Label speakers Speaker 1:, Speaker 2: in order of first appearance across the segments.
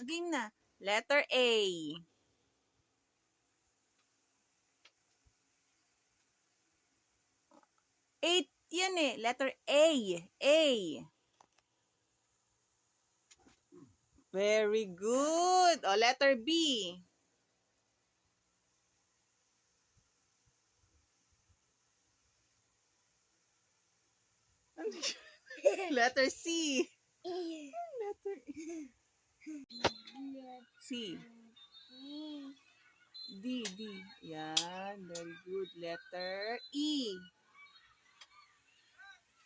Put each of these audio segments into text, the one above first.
Speaker 1: game na. Letter A. 8 yan eh. Letter A. A. Very good. O, letter B. Letter C. Letter C. D. Yan. Very good. Letter E.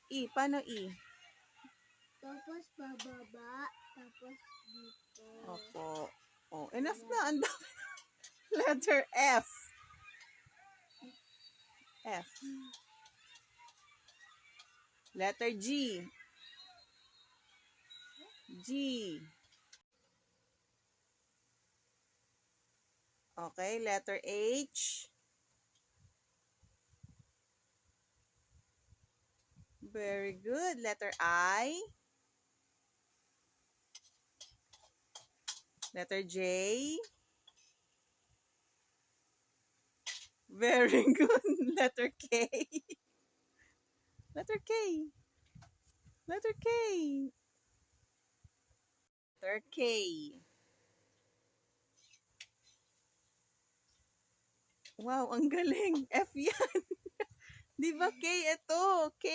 Speaker 1: E. Paano E?
Speaker 2: Tapos bababa, tapos dito.
Speaker 1: Opo. Oh, enough na. Ang dami. Letter F. F. Letter G. G. Okay, letter H. Very good. Letter I. Letter J. Very good. Letter K. Letter K. Letter K. Letter K. Wow, ang galing. F yan. Di ba K? Ito. K.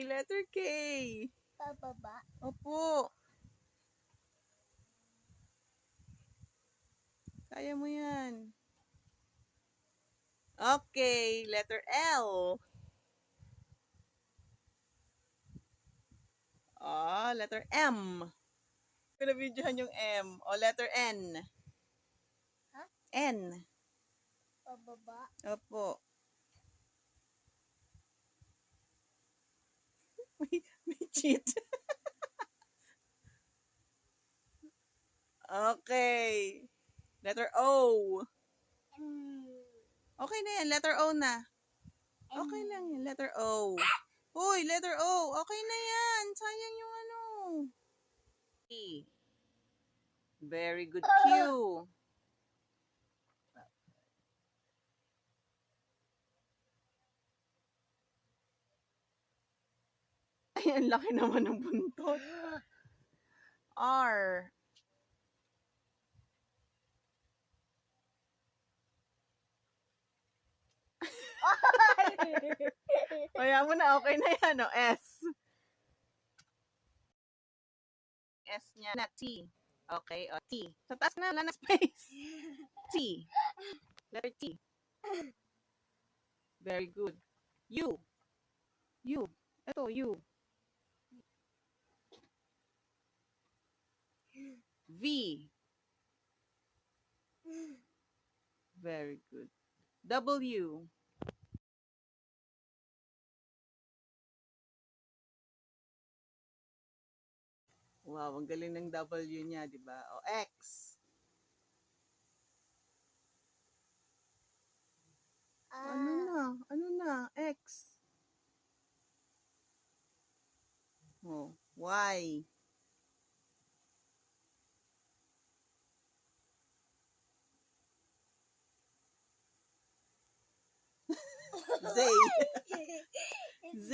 Speaker 1: Letter K.
Speaker 2: Bababa.
Speaker 1: Opo. Kaya mo yan. Okay. Letter L. Oh, letter M. Pinabidyohan yung M. O, letter N.
Speaker 2: Ha?
Speaker 1: N.
Speaker 2: Bababa.
Speaker 1: Opo. May cheat. Okay. Letter O. Okay na yan. Letter O na. Okay lang yan. Letter O. Uy, letter O. Okay na yan. Sayang yung ano. E. Very good. Q. Ay, ang laki naman ng buntot. R. Kaya mo na, okay na yan, o. S. S niya na, T. Okay, o, T. Sa taas na, wala na space. T. Letter T. Very good. U. U. Ito, U. V. Very good. W. Wow, ang galing ng W niya, di ba? O, X. Ano na? Ano na? X. Oh, Y. Z. Z.